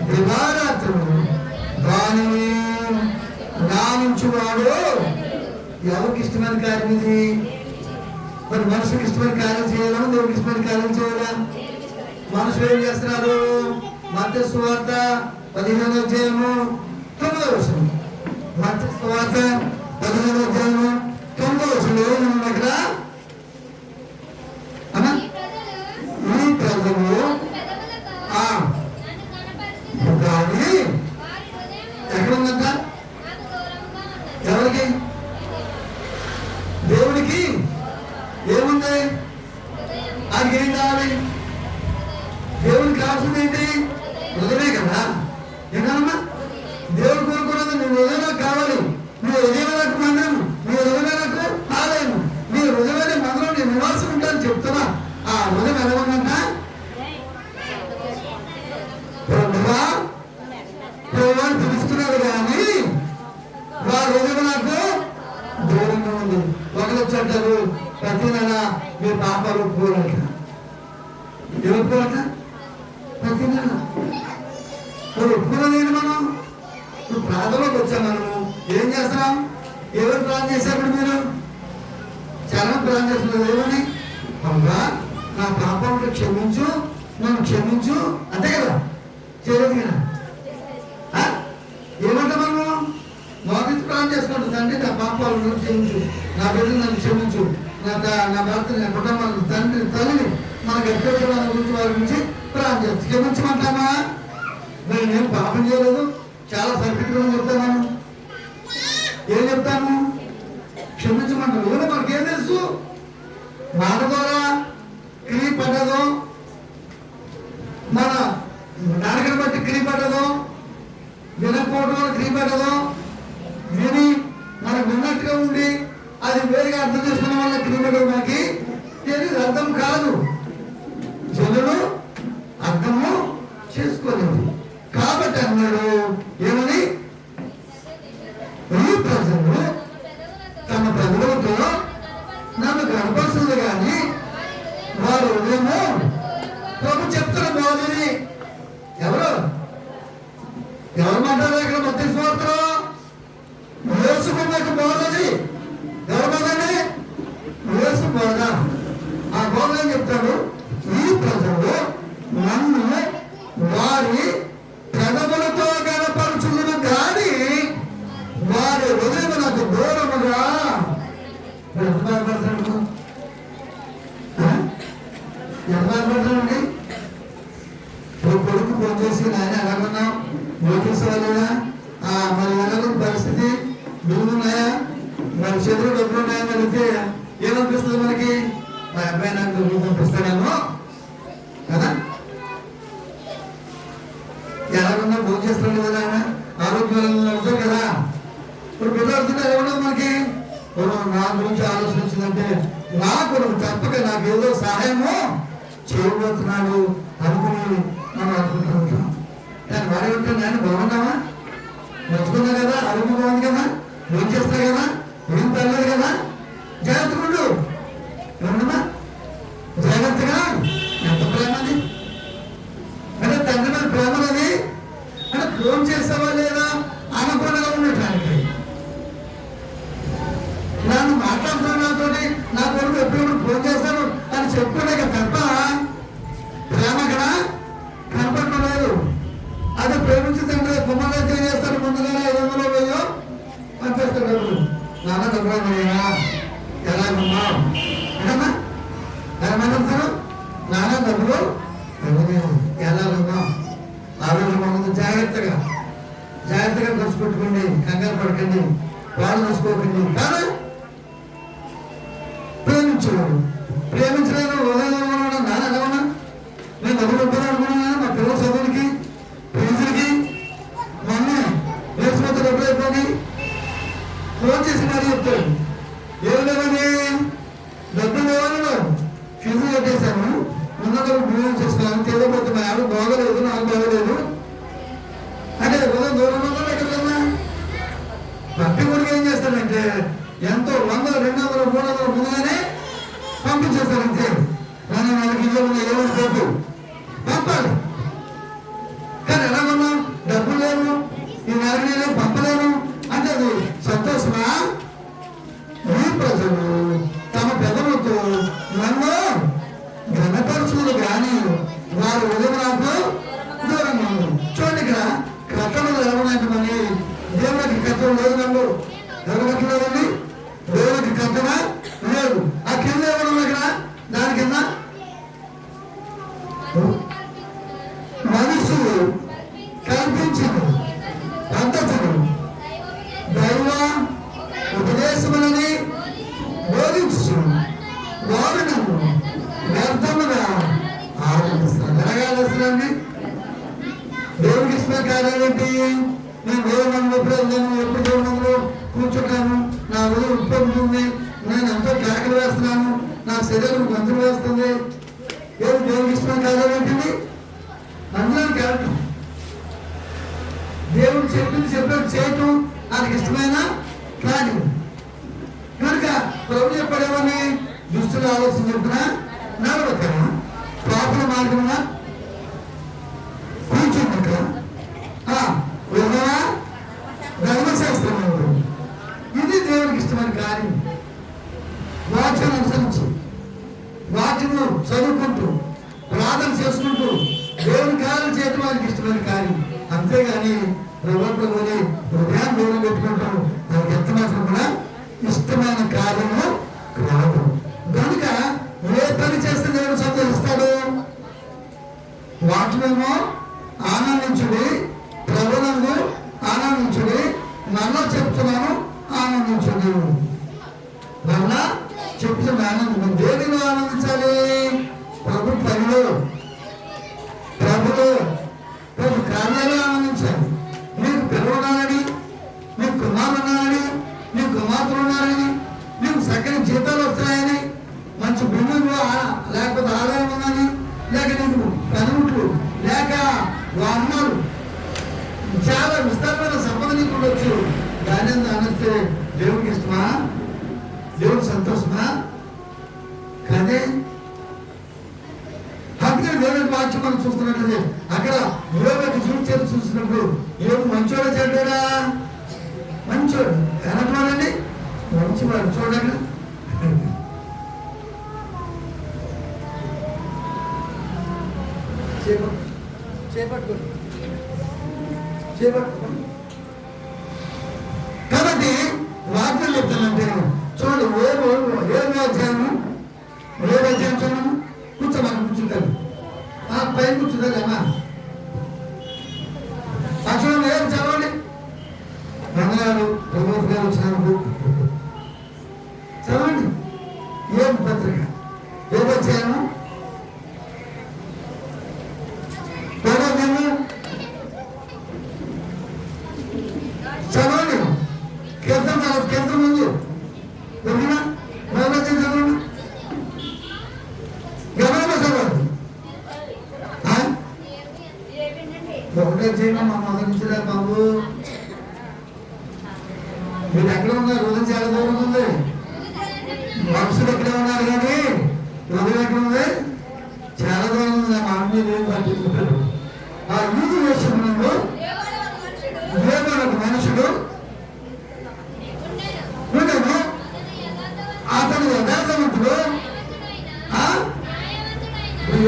దివారాత్రులు దానిని ధ్యానించువాడు. ఎవరికి ఇష్టమైన కార్యం ఇది? మరి మనుషులకు ఇష్టమైన కార్యం చేయాలా, దేవుడికి ఇష్టమైన కార్యం చేయాలా? మనుషులు ఏం చేస్తున్నారు? మత్తయి సువార్త 15వ అధ్యాయము 9వ వచనం. మత్తయి సువార్త 15వ అధ్యాయము 9వ వచనం ఏమన్నా ఇక్కడ? ఈ ప్రజలు కానీ ఎక్కడుందంట? ఎవరికి? దేవుడికి ఏముంది? అది ఏం కావాలి? దేవుడికి కావాల్సింది ఏంటి? హృదయమే కదా. ఏంటమ్మా? దేవుడు కోరుకున్నది నీ హృదయం కావాలి. నీ హృదయమైనకు మందిరం, నీ హృదయమైనకు ఆలయం, నీ హృదయమైన మందిరం నీ నివాసం ఉంటానని చెప్తున్నా. ఆ హృదయం ఎలా ఉందంట? ప్రభువాన్ని పిలుస్తున్నారు కానీ వారి హృదయం నాకు దూరంగా ఉంది. ఒకరు వచ్చారు, ప్రతి నెల మీ పాపాలు ఒప్పుకోవాలట. ఎవరుకోవాలట? ప్రతి నెల మరి ఒప్పుకున్నది మనం ఇప్పుడు ప్రార్థనలోకి వచ్చాం. మనము ఏం చేస్తున్నాం? ఎవరు ప్రార్థన చేశారు? మీరు చాలా ప్రార్థన చేస్తున్నారు. ఏమని? అమ్మా నా పాపంలో క్షమించు, నన్ను క్షమించు, అంతే కదా? చేయలేదు కదా? ఏమంటే మనము మొదటి ప్రార్థన చేసుకుంటాం. తండ్రి నా పాపాలను క్షమించు, నా బిడ్డను నన్ను క్షమించు, నా భర్త నా కుటుంబాన్ని తండ్రి తల్లిని మన గర్భవతుల గురించి వారి గురించి ప్రార్థన చేస్తాం. క్షమించమంటామా? మరి నేను పాపం చేయలేదు, చాలా సర్టిఫికెట్ చెప్తాను. ఏం చెప్తాను? క్షమించమంటారు. ఏమో మనకేం తెలుసు? మాట ద్వారా క్రియ పడ్డదో, మన నాటకం బట్టి క్రియ పడ్డదో, వినకపోవడం వల్ల క్రియ పడ్డదో, విని మనకు విన్నట్టుగా ఉండి అది వేరుగా అర్థం చేసుకున్న వల్ల క్రియ పడ్డదు మనకి తెలియదు, అర్థం కాదు. జనులు అర్థము చేసుకోలేదు కాబట్టి అన్నాడు ఏమని? ఈ ప్రజలు తమ ప్రజలతో నన్ను కనపరుస్తుంది కానీ వారు ఉదయము ప్రభు చెప్తున్న బోధని ఎవరు మాట్లాడారు? ఇక్కడ మత్తయి సువార్తలో యేసుకున్న బోధని ఎవరు బోధని? యేసు బోధ. ఆ బోధ ఏం చెప్తాడు? ఈ ప్రజలు నన్ను వారి పెదవులతో కనపరుచుదును కానీ వారి హృదయం నాకు దూరముగా. ఎంత బాధపడతాడు? కొడుకు ఫోన్ చేసి నాయన ఎలాగున్నావు, నోటీసుకోవాలేదా, మరి ఎలాగ పరిస్థితి, బిల్లున్నాయా, మరి చేతులు డబ్బులు ఉన్నాయని అడిగితే ఏమనిపిస్తుంది మనకి? మా అబ్బాయి నాకు డబ్బులు పంపిస్తాడేమో కదా. ఎలాగున్నా ఫోన్ చేస్తాడు కదా, ఆయన ఆరోగ్యంగా ఉంటారు కదా. ఇప్పుడు పిల్లలు ఎలా ఉండదు మనకి? నా గురించి ఆలోచన వచ్చిందంటే నా కొడుకు తప్పక నాకు ఏదో సహాయము చేయబోతున్నాడు అనుకుని మనం అనుకుంటూ ఉంటాం. కానీ వాడే ఉంటే నేను బాగున్నావా, నచ్చుకున్నా కదా, ఆరోగ్యం బాగుంది కదా, ఏం చేస్తా కదా, ఏం పర్లేదు కదా, జాగ్రత్తగా ఉండు. ఏమన్నా జాగ్రత్తగా. ఎంత ప్రేమ అది అంటే తండ్రి మీద ప్రేమ అది అంటే ఫోన్ చేసావా లేదా అనుకున్నగా ఉండటానికి. నన్ను మాట్లాడుతున్నా నాతో నా కొడుకు ఎప్పుడు ఫోన్ చేస్తాను అని చెప్పుకునే తప్ప ప్రేమ కదా కనపడటం లేదు. అదే ప్రేమించిందంటే కుమారుడు ఏం చేస్తాడు? ముందుగానే 500 వెయ్యో పంపిస్తాడు డబ్బులు. నాన్న డబ్బులు ఎలా ఉన్నావు ఏమన్నా ఏమంటారు? నాన్న డబ్బులు ఎలా ఉన్నావు? ఆరోగ్యం జాగ్రత్తగా ఖర్చు పెట్టుకోండి, కంగారు పడకండి, వాళ్ళు చూసుకోకండి. కానీ ప్రేమించలేడు. ప్రేమించలేను హృదయంలో నాన్న ఎలా ఉన్నా? నేను డబ్బులు ఇవ్వాలి అనుకున్నా మా పిల్లల చదువులకి, ఫీజులకి. మొన్న వేసిపోతే డబ్బులు అయిపోయి ఫోన్ చేసి మరీ చెప్తాడు, ఏం లేవని డబ్బులు లేవని ఫీజులు కట్టేశాను, ఉన్న డబ్బులు బిల్లు చేసుకోవాలి, తెలియకపోతే మా ఆవిడ బాగోలేదు, నాకు బాగోలేదు అంటే హృదయం దూరంలో ఎక్కడికన్నా. భక్తి కొడుకు ఏం చేస్తాడంటే ఎంతో 100, 200, 300 ముందుగానే పంపించేస్తారు. అంతే కానీ వాళ్ళకి ఏమో పోపు పంపాలి. కానీ ఎలా ఉన్నాం? డబ్బులు లేవు, ఈ నెల పంపలేను అంటే అది సంతోషమా? ఈ ప్రజలు తమ పెదవులతో నన్ను ఘనపరచులు కానీ వారు ఉదయం నాకు దూరంగా ఉంది. చూడండి ఇక్కడ కట్టడలు ఎవరంటే మరి దేవుడికి కట్టడం లేదు. నన్ను ఎవరు కట్టలేదండి? దేవుడికి కట్టడ లేదు. ఆ కింద ఎవరు ఇక్కడ? దాని కింద మనుషులు కల్పించిన పద్ధతులు దైవ ఉపదేశములని బోధించు వారు నన్ను వ్యర్థముగా ఆనందిస్తాను. ఎలాగేస్తానండి? దేవుడికి ఇష్టమైన కార్యాలేంటి? నేను దేవుడు నన్ను ఎప్పుడు వెళ్తాను, ఎప్పుడు దేవుడు నన్ను కూర్చుంటాను, నా ఊరు ఉప్పొందుతుంది, నేను ఎంతో కేకలు వేస్తున్నాను, నా శరీరం గంతులు వేస్తుంది. దేవుడికి ఇష్టమైన కార్యాలేంటిది? అందులో క్యారెక్టర్. దేవుడు చెప్పినట్టు చేయటం ఆయనకి ఇష్టమైన కార్యం కనుక ప్రభు చెప్పడేమని దుష్టుల ఆలోచన చెప్పిన నడవక పాపల మార్గమున కూర్చున్నట్ల ఇష్టమైన కార్యం. అంతేగాని ప్రభుత్వంలోని హృదయాన్ని దూరం పెట్టుకుంటాం నాకు ఎంత మాత్రం కూడా ఇష్టమైన కార్యము కాదు. కనుక ఏ పని చేస్తే దేవుడు సంతోషిస్తాడు? వాటినేమో ఆనందించుడి, ప్రభునందు ఆనందించుడి, మళ్ళా చెప్తున్నాను ఆనందించుడు. మళ్ళా చెప్తున్నా ఆనందం. దేనిలో ఆనందించాలి? ప్రభు పనిలో, ప్రభులో, ప్రభు కార్యాలు ఆనందించాలి. మీకు పిల్లలు ఉన్నారని, మీకు కుమారులు ఉన్నారని, మీకు కుమార్తెలు ఉన్నారని, మీకు చక్కని జీతాలు వస్తాయని, మంచి బిల్లులు లేకపోతే ఆదాయం ఉందని, లేక నీకు పనిముట్లు లేక వాహనాలు చాలా విస్తారమైన సంపద నీకు ఉండొచ్చు. దాని ఆనందిస్తే దేవుడికి ఇష్టమా? దేవుడికి సంతోషమా? కదే అందుకే దేవుడి వాక్యం మనం చూస్తున్నట్లయితే అక్కడ యోగకి చూసినప్పుడు యోగ మంచోడా చెడ్డాడా? మంచోడు. వెనకవాడండి మంచివాడు. చూడండి కాబట్టి వాక్యం చెప్తానంటే చూడు ఏడు అధ్యాయము చూడము కూర్చోమని కూర్చుంటారు. పైన కూర్చుంటారు అమ్మా. చూడండి ఏం చదవండి. రంగారు ప్రమోద్ గారు వచ్చినప్పుడు చదవండి. ఏం పత్రిక ఏదో అధ్యాయము చదవండి. కీర్తన ముందు చదవండి. గమనంగా చదవండి. ఒకటే చేయమా మా మొదటించలే బాబు. మీరు ఎక్కడ ఉన్నారు? హృదయం చాలా దూరం ఉంది. మనుషులు ఎక్కడే ఉన్నారు కానీ హృదయం ఎక్కడ ఉంది? చాలా దూరం ఉంది. మా అమ్మ ఏం పట్టించుకుంటారు. ఆ యూదు వేషంలో దేవుడు మనుషుడు ఉండను, అతను యథార్థవంతుడు.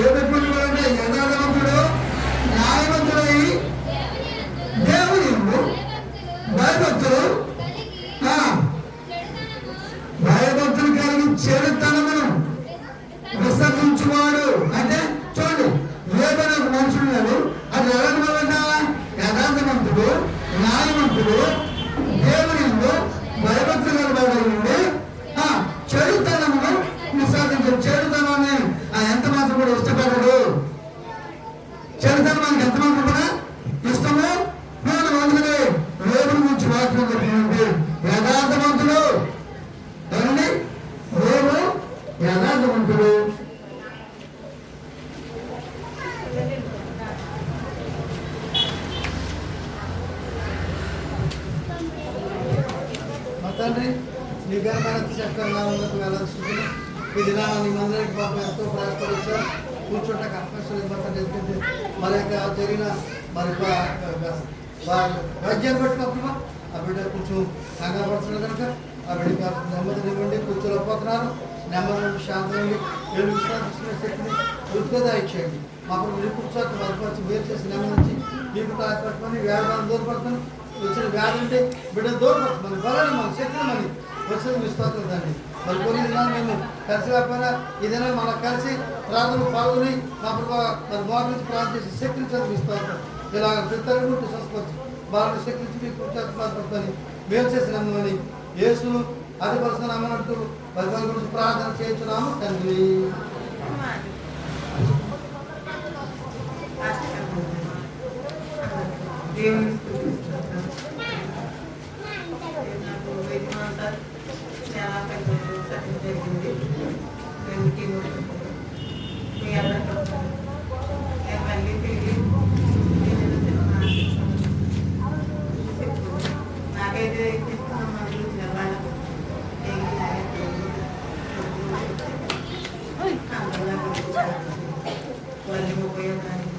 ఏమిటి యథార్థవంతుడు, న్యాయవంతుడై దేవుని భయభక్తులు భయభక్తులు కలిగి చెడుతనమును విసర్జించువాడు. అంటే చూడండి, ఏదైనా ఒక మనుషుడు లేడు. అది ఎలాంటి యథార్థవంతుడు, న్యాయవంతుడు, దేవుని భయభక్తులు కలబడి చెడుతనమును విసర్జించు. చెడుతనాన్ని ఎంత మాత్రం కూడా ఇష్టపడడు. చెడుతనం మనకి ఎంత మాత్రం కూడా ఇష్టము. నేను అందుకనే దేవుని గురించి వాక్యం చెప్పినట్టు యథార్థవంతుడు ఏమండి, దేవుడు యథార్థవంతుడు. తండ్రి నీ ఘనమైన చక్కగా ఉన్నట్టు వెళ్ళాల్సింది. ఈ దినాన్ని మందరికి పాపం ఎంతో ప్రయాసపరిచారు. కూర్చోటానికి అవకాశం ఇవ్వండి. మరి యొక్క జరిగిన మరి వైద్యాన్ని పట్టినప్పుడు ఆ బిడ్డ కొంచెం కంగాపడుతున్నారు కనుక ఆ బిడ్డకి నెమ్మదిని ఇవ్వండి. కూర్చోలేకపోతున్నారు. నెమ్మది శాంతి ఏడు విశ్వాస శక్తిని వృద్ధిగా ఇచ్చేయండి. మా ప్రభు కూర్చోటి బలపరిచి వేరు చేసి నెమ్మదించి మీకు ప్రయాసపట్టుకొని వ్యాధి దూరపడుతుంది. వచ్చిన వ్యాధి అంటే బిడ్డ దూరపడుతుంది. బలాన్ని మన శక్తిని మళ్ళీ వచ్చిన విశ్వాసం తండ్రి. మరి కొన్ని దినాలు మేము కలిసి కాకపోయినా ఈ దినాలు మనకు కలిసి ప్రార్థనలు పాల్గొని మా ప్రభు మరి బాగు నుంచి ప్రార్థన చేసి శక్తిని చదివిస్తాం. ఇలా ప్రతి స్వస్థపరిచి బాగా శక్తించి మీకు బాధపడుతుంది. మేము చేసినామని యేసు అది పరుస్తున్న అమ్మనట్టు పరిపాలన గురించి ప్రార్థన చేయించున్నాము తండ్రి. చాలా పెద్ద జరిగింది. మళ్ళీ తిరిగి నాకైతే ఇస్తున్నాం మందులు వాళ్ళకు వాళ్ళ ఉపయోగానికి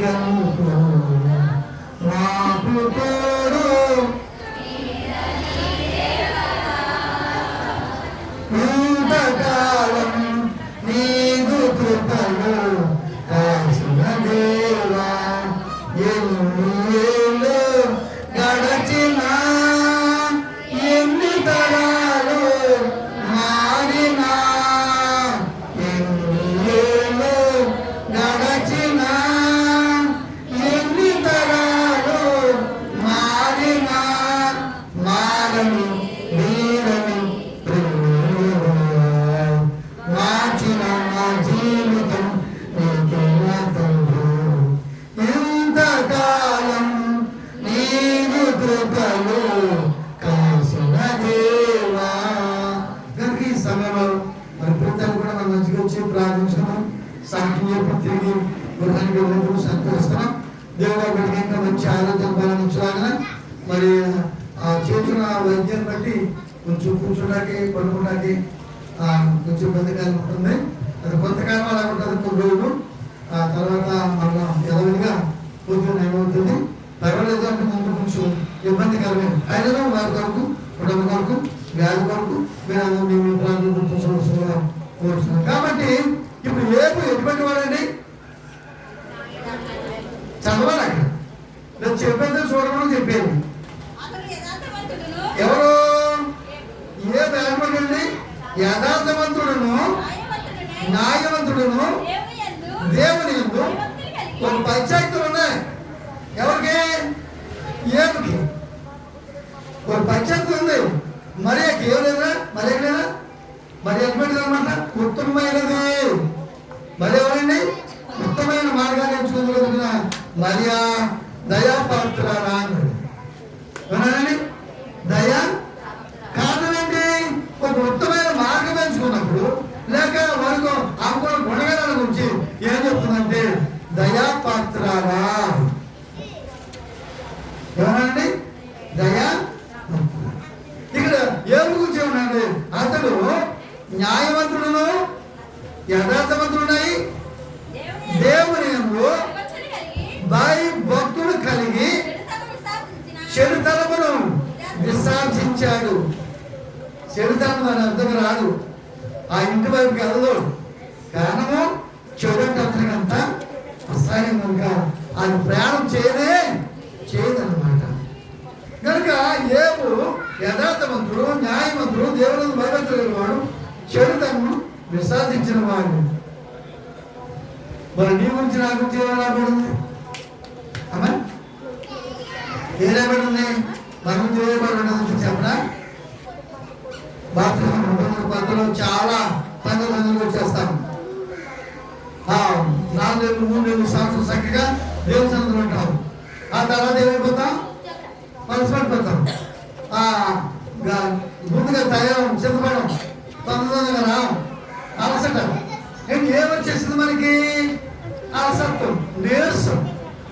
గనుకు నాకు తోడు ఇంతకాలం నీదు కృపలు కాసిన దేవా ఎన్ని ఏళ్ళు గడచినా ఎన్ని తరాలు మారినా ఎన్ని ఏళ్ళు గడచినా ఎన్ని తరాలు మారినా మారని వీరని మార్చిన నా జీవితం నీకేనా తండ్రి ఎంతకాలం నీదు కృపలు కాసిన దేవా. కనుక ఈ సమయంలో మరి ప్రతి కూడా మన మంచిగా వచ్చి ప్రార్థించడం సాక్షి చెప్పి తిరిగి గృహానికి వెళ్ళినప్పుడు సంతోషిస్తున్నాం. దేవుడు బిడ్డకి ఇంకా మంచి ఆరోగ్యం పాలనించలాగా మరి ఆ చేసిన వైద్యం బట్టి కొంచెం కూర్చోడానికి పడుకోవడానికి కొంచెం ఇబ్బందిగా ఉంటుంది. అది కొంతకాలం అలా ఉంటుంది, కొన్ని రోజులు. ఆ తర్వాత మళ్ళా యథావిధిగా కొంచెం ఏమవుతుంది, పర్వాలేదు అంటే ముందు కొంచెం ఇబ్బందికరమే. అయినా వారి కొరకు కుటుంబ కొరకు వ్యాధి కొరకు మేము మీ ప్రాంతం గుర్తించవలసిందిగా కోరుతున్నాం. కాబట్టి ఇప్పుడు ఏపు ఎటువంటి వాడండి చదవాలి అక్కడ నేను చెప్పేది చూడమని చెప్పేది ఎవరు ఏ బ్యాడ్మండి యథార్థవంతుడును న్యాయవంతుడును దేవుని యందు ఒక పంచాయతీలు ఉన్నాయి. ఎవరికి ఏమికి ఒక పంచాయతీ ఉంది. మరి ఏం లేదా మరి ఎక్కడైనా మరి ఎటువంటిది అనమాట ఉత్తమమైనది. మరి ఎవరండి ఉత్తమైన మార్గాన్ని ఎంచుకోగలిగిన మరియా దయాపాత్రారా అన్నాడు. విన్నారండి దయా కారణం ఏంటి? ఒక ఉత్తమైన మార్గం ఎంచుకున్నప్పుడు లేక వారికి అనుకున్న గుణగణాల గురించి ఏం చెప్తుందంటే దయాపాత్రారా. ఏమనండి దయా. ఇక్కడ ఏమి గురించి ఏమన్నాడు? అతడు న్యాయవంతుడును యథార్థవంతుడున్నాయి దేవుని యందు భక్తుడు కలిగి చెడుతనమును విసర్జించాడు. చెడుతనం అని అర్థం రాదు, ఆ ఇంటి వైపుకి వెళ్ళదు. కారణము చెడు అంటే అతనికి అంత అసహ్యం కనుక అది ప్రయాణం చేయదన్నమాట. కనుక ఏపు యథార్థవంతుడు న్యాయవంతుడు దేవుడు భయభక్తులు వాడు చెడుతనము విసర్జించిన వాడు. మరి నీ గురించి నా గురించి ఏమైనా రాబడింది అమ్మా? ఏ రాబడింది? మన గురించి ఏ రాబడి చెప్పరా? బాత్రూంలో చాలా పండుగలు వచ్చేస్తాం. 4-3 సంవత్సరం చక్కగా దేవుని సన్నిధిలో ఉంటాం. ఆ తర్వాత ఏమైపోతాం? మనసు పడిపోతాం. ముందుగా తయారు సిద్ధపడం తొందరగా రాం అలసట. ఏమొచ్చేసింది మనకి? అలసత్వం నీరసం.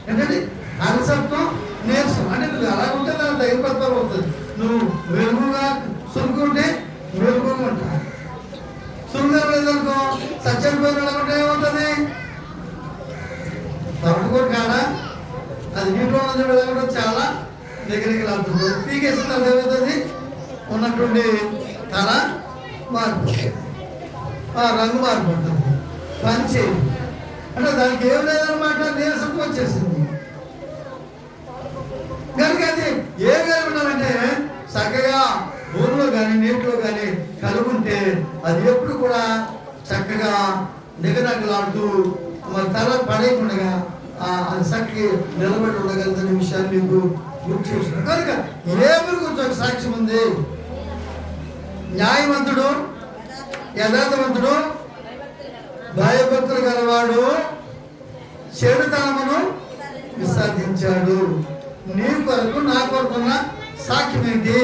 ఏంటంటే అలసత్వం నీరసం అంటే నువ్వు అలా ఉంటే దాని తగిన పత్రం అవుతుంది. నువ్వు వెలుగుగా సురుకుంటే వెలుగుగా ఉంటావు. సురుగా లేదనుకో సత్యపోయిన వెళ్ళకుంటే ఏమవుతుంది? తప్పుకోటి కాడా అది నీటిలో ఉన్నది వెళ్ళకుండా చాలా దగ్గరికి వెళ్తుంది. పీకేసిన తర్వాత ఏమవుతుంది? ఉన్నటువంటి తల మారిపోతుంది, రంగు మారిపోతుంది, పంచి అంటే దానికి ఏం లేదనమాట. నీరసం వచ్చేసింది. కనుక అది ఏ కలిగి ఉండాలంటే చక్కగా భూమిలో కానీ నీటిలో కానీ కలిగి ఉంటే అది ఎప్పుడు కూడా చక్కగా నిగనగలాడుతూ మరి తల పడేయకుండా అది చక్కగా నిలబడి ఉండగలుగుతున్న విషయాన్ని మీకు గుర్తు చేస్తున్నాను. కనుక ఏమి గురించి ఒక సాక్ష్యం ఉంది. న్యాయవంతుడు యథార్థవంతుడు భయభక్తులు గలవాడు చెడుతనమును విసర్జించాడు. నీ కొరకు నా కొరకున్న సాక్ష్యం ఏంటి?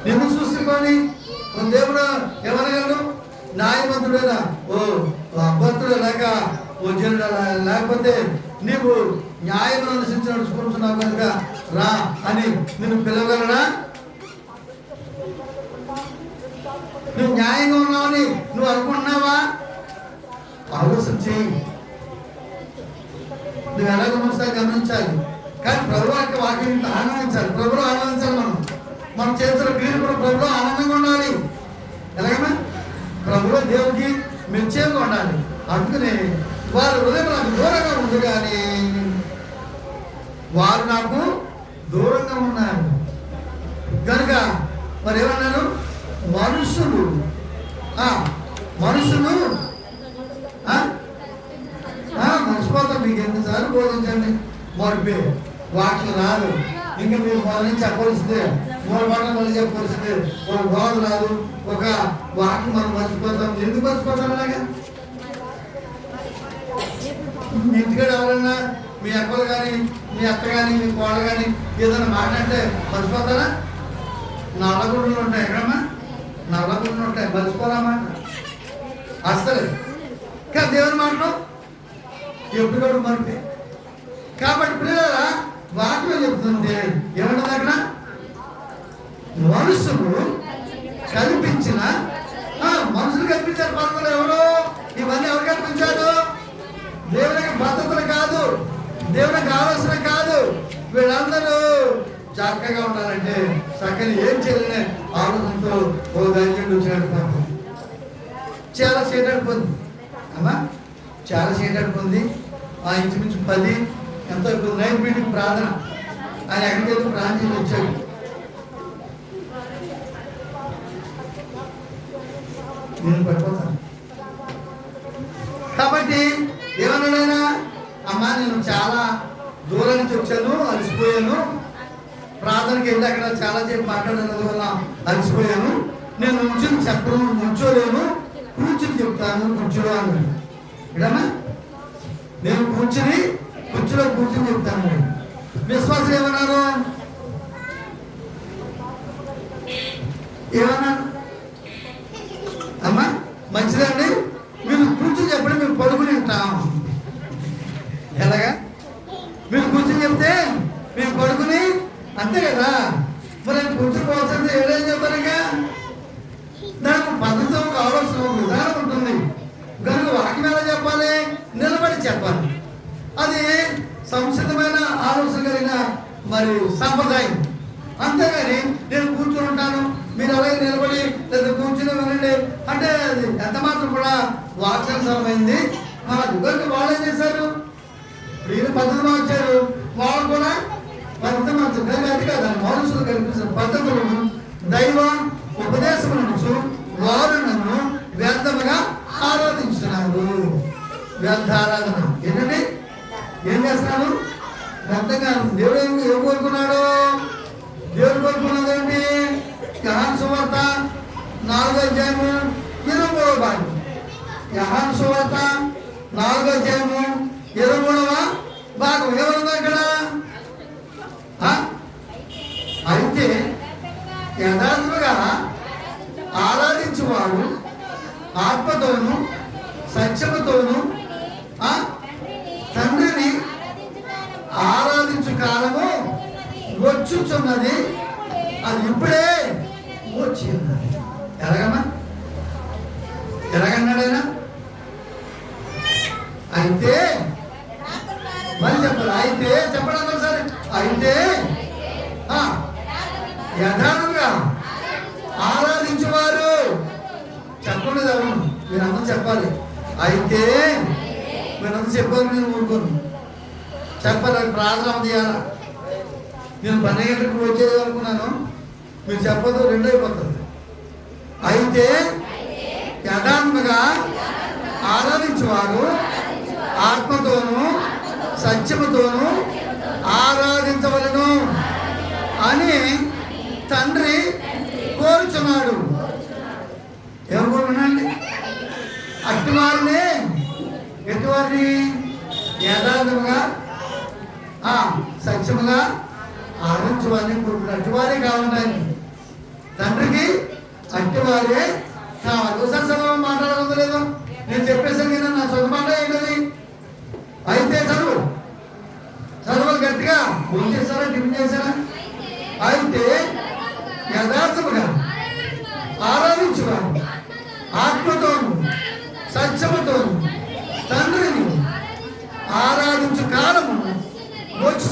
నిన్ను చూసుకొని దేవుడు ఎవరగలడు? న్యాయవంతుడేనా? భక్తుడు లేక జనుడు లేకపోతే నీవు న్యాయం అనుసరించి నడుచుకుంటున్నావు కనుక రా అని నిన్ను పిలవగలరా? నువ్వు న్యాయంగా ఉన్నావని నువ్వు అనుకుంటున్నావా? ఆలోచన చేయి. ఆనందించాలి. కానీ ప్రభు యొక్క వాక్యం ఆనందించాలి, ప్రభులో ఆనందించాలి. మనం చేతుల క్రియలు కూడా ప్రభులో ఆనందంగా ఉండాలి. ఎలాగైనా ప్రభులో దేవుడికి మెచ్చేగా ఉండాలి. అందుకనే వారి హృదయం నాకు దూరంగా ఉంది, కానీ వారు నాకు దూరంగా ఉన్నారు కనుక మరి ఏమన్నారు? మనుషులు మర్చిపోతాం. మీకు ఎన్నిసార్లు బోధించండి, మరిపే వాటిని రాదు. ఇంకా మీరు మొదలు చెప్పవలసిందే, మూడు మాటలు మళ్ళీ చెప్పవలసిందే. ఒక బోధ రాదు, ఒక వాటిని మనం మర్చిపోతాం. ఎందుకు మర్చిపోతాం? అలాగా మీ ఇంటికాడ ఎవరన్నా మీ అక్కలు కానీ, మీ అత్త కానీ, మీ కోడ కానీ ఏదైనా మాట్లాడితే మర్చిపోతారా? నల్లగుండలు ఉంటాయి. ఎక్కడమ్మా నల్లగుండలు ఉంటాయి, మర్చిపోరామాట అసలు. కానీ దేవుని మాటలు ఎప్పుడు మరిపే. కాబట్టి పిల్లల వాటిలో చెప్తుంది ఏమంటుంది అక్కడ? మనుషులు కల్పించిన మనుషులు కల్పించారు పద్ధతులు. ఎవరు ఇవన్నీ ఎవరు కల్పించారు? దేవునికి పద్ధతులు కాదు, దేవునికి ఆలోచన కాదు. వీళ్ళందరూ చక్కగా ఉండాలంటే చక్కని ఏం చేయలేని ఆలోచనతో ఓ ధైర్యం వచ్చాడు. పాపం చాలా చేటాడిపోయింది అమ్మా, చాలా చేటాడిపోయింది. ఇంచుమించు 10 ఎంతో ఇప్పుడు నైట్ మీటింగ్ ప్రార్థన. ఆయన ఎక్కడికి వెళ్ళి ప్రార్థన చేసి వచ్చాడు. నేను పడిపోతాను. కాబట్టి ఏమన్నాడైనా, అమ్మా నేను చాలా దూరం నుంచి వచ్చాను, అలసిపోయాను, ప్రార్థనకి వెళ్ళి అక్కడ చాలా సేపు మాట్లాడినందు వల్ల అలసిపోయాను, నేను నుంచోలేను, కూర్చుని చెప్తాను, కూర్చోలో అన్నాడు. ఇడమ్మా నేను కూర్చులో కూర్చుని చెప్తాను. విశ్వాసం ఏమన్నారు? అమ్మా మంచిదండి, మీరు కూర్చుని చెప్పండి, మేము పడుకుని ఉంటాం. ఎలాగా? మీరు కూర్చుని చెప్తే మేము పడుకుని అంతే కదా. మరి కూర్చుని పోతుంది ఏడేం చెప్తారు? ఇంకా దానికి పద్ధతి, ఒక ఆలోచన, ఒక విధానం ఉంటుంది కనుక వాక్యం ఎలా చెప్పాలి? నిలబడి చెప్పాలి. అది సంసిద్ధమైన ఆలోచన కలిగిన మరి సంప్రదాయం. అంతేగాని నేను కూర్చుని ఉంటాను, మీరు అలాగే నిలబడి లేదా కూర్చుని వినండి అంటే అది ఎంత మాత్రం కూడా వాక్యానుసారమైంది మాకు. కనుక వాళ్ళు ఏం చేశారు? వీళ్ళు పద్ధతి మార్చారు, వాళ్ళు కూడా పద్ధతి మార్చారు. కానీ అది కాదు, మనుషులు కల్పించిన పద్ధతులను దైవ ఉపదేశం నుంచి వారు నన్ను వ్యర్థముగా ఆరాధించుతున్నారు. వ్యర్థ ఆరాధన ఏంటండి? ఏం చేస్తున్నారు? వ్యర్థంగా. దేవుడు ఏం కోరుకున్నాడు? దేవుడు కోరుకున్నది ఏంటి? యోహాను సువార్త 4వ అధ్యాయము 23వ భాగం. యోహాను సువార్త 4వ అధ్యాయము 23వ భాగం. ఎవరుంది అక్కడ? అయితే యథార్థముగా ఆరాధించువాడు ఆత్మతోను సత్యముతోను తండ్రిని ఆరాధించు కాలము వచ్చుచున్నది, అది ఇప్పుడే వచ్చి ఉన్నది. ఎలాగమ్మా? ఎలాగన్నాడైనా? అయితే మళ్ళీ చెప్పాలి. అయితే చెప్పడం సరే. అయితే యథార్థంగా ఆరాధించేవారు చెప్పండి. అవును, మీరందరూ చెప్పాలి. అయితే మీరందరూ చెప్పాలి, నేను ఊరుకోను. చెప్పాలి, ప్రార్థన చేయాలా? నేను 12 గంటలకు వచ్చేది అనుకున్నాను, మీరు చెప్పదు, 2 అయిపోతుంది. అయితే యథార్థంగా ఆరాధించేవారు ఆత్మతోనూ సత్యముతోనూ ఆరాధించవలను అని తండ్రి కోరుచున్నాడు. ఎవరు కోరుకున్నాండి? అట్టువారిని. ఎటువారిని? యథార్థముగా సత్యముగా ఆరాధించవారిని కోరుకున్నాడు. అట్టువారే కావాలి తండ్రికి, అట్టువారే కావాలి. ఒకసారి చదువు మాట్లాడదు లేదు, నేను చెప్పేసాను కదా, నా సొంత మాట ఏంటది? అయితే చదువు గట్టిగా ఫోన్ చేశారా, టిఫిన్ చేశారా? అయితే యథార్థముగా ఆరాధించువారు ఆత్మతోను సత్యముతోను తండ్రిని ఆరాధించు కాలము వచ్చి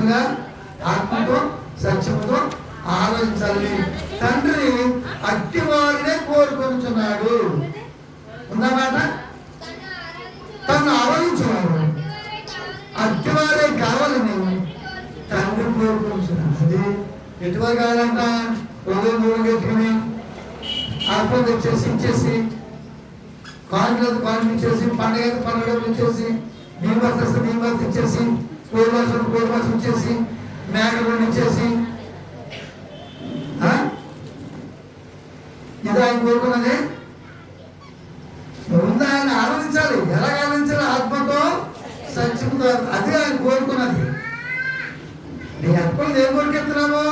నిశ్చయంగా ఆత్మతో సత్యముతో ఆలోచించాలని తండ్రి అట్టివారినే కోరుకొనుచున్నాడు. ఉందన్నమాట. తను ఆలోచించున్నాడు, అట్టివారే కావాలని తండ్రి కోరుకుంటున్నాడు. అది ఎటువారు కావాలంట? ఉదయం మూడు పెట్టుకుని అర్పణ తెచ్చేసి ఇచ్చేసి, కానుకలకు కానుక ఇచ్చేసి, పండుగ పండుగలు ఇచ్చేసి, భీమర్స్ ఇచ్చేసి, కోడిమాసం ఇచ్చేసి, మేకలు ఇచ్చేసి, ఇది ఆయన కోరుకున్నది ముందు ఆయన ఆనందించాలి. ఎలా ఆనందించాలి? ఆత్మతో సత్యంతో. అది ఆయన కోరుకున్నది. నీ అర్పణలు ఏం కోరికెత్తున్నావు?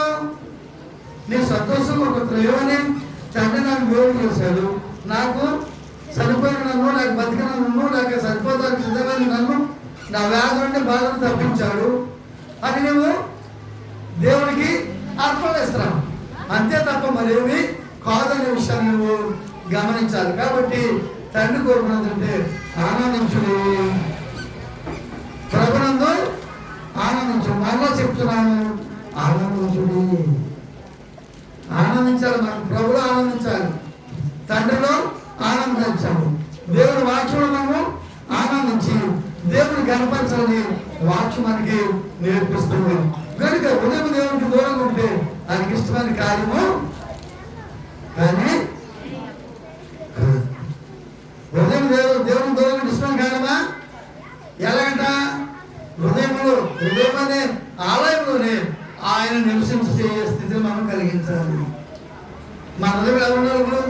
నీ సంతోషం కోరుకుంటున్నావు. ఏమని? తండ్రి నాకు మేలు చేశాడు, నాకు చనిపోయిన నన్ను, నాకు బతికిన నన్ను, నాకు సరిపోతానికి సిద్ధమైన నన్ను, నా వ్యాధి నుండి బాధను తప్పించాడు అని నువ్వు దేవునికి అర్పణ ఇస్తున్నావు. అంతే తప్ప మరేమి కాదనే విషయాన్ని నువ్వు గమనించాలి. కాబట్టి తండ్రి కోరుకున్నదంటే ఆనందించుడు, ప్రభునందు ఆనందించు. మళ్ళా చెప్తున్నాను, ఆనందించుడు. ఆనందించాలి. మనం ప్రభులో ఆనందించాలి, తండ్రిలో ఆనందించాలి, దేవుని వాక్యంలో మనము ఆనందించి దేవుని గణపరచాలని వాక్యం మనకి నేర్పిస్తుంది. కనుక ఉదయం దేవునికి దూరంగా ఉంటే ఆయనకి ఇష్టమైన కార్యము కానీ హృదయం దేవుని దూరం ఇష్టమైన కార్యమా? ఎలాగంట? హృదయం అనే ఆలయంలోనే ఆయన నివసించే స్థితిని మనం కలిగించాలి. మన హృదయం ఎలా ఉండాలి? ఇప్పుడు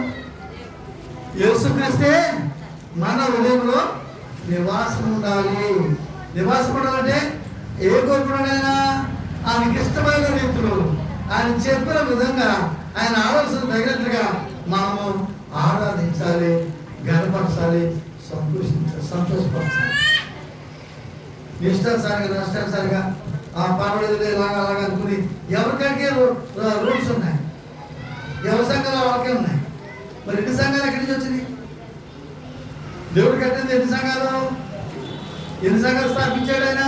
యేసుక్రీస్తే మన హృదయంలో నివాసం ఉండాలి. నివాసం ఉండాలంటే ఏ కోరుకున్నాడైనా ఆయనకి ఇష్టమైన రీతిలో ఆయన చెప్పిన విధంగా ఆయన ఆలోచన తగినట్లుగా మనము ఆరాధించాలి, గణపరచాలి, సంతోషపరచాలి. ఇష్టానుసారిగా నష్టానుసారిగా ఆ పర్వాలేదు ఇలాగా అలాగా అనుకుని ఎవరికాడికే రూల్స్ ఉన్నాయి, ఎవరి సంఘాలు వాళ్ళకే ఉన్నాయి. మరి ఎన్ని సంఘాలు ఎక్కడి నుంచి వచ్చినాయి? దేవుడు కట్టింది ఎన్ని సంఘాలు? ఎన్ని సంఘాలు స్థాపించాడు ఆయన?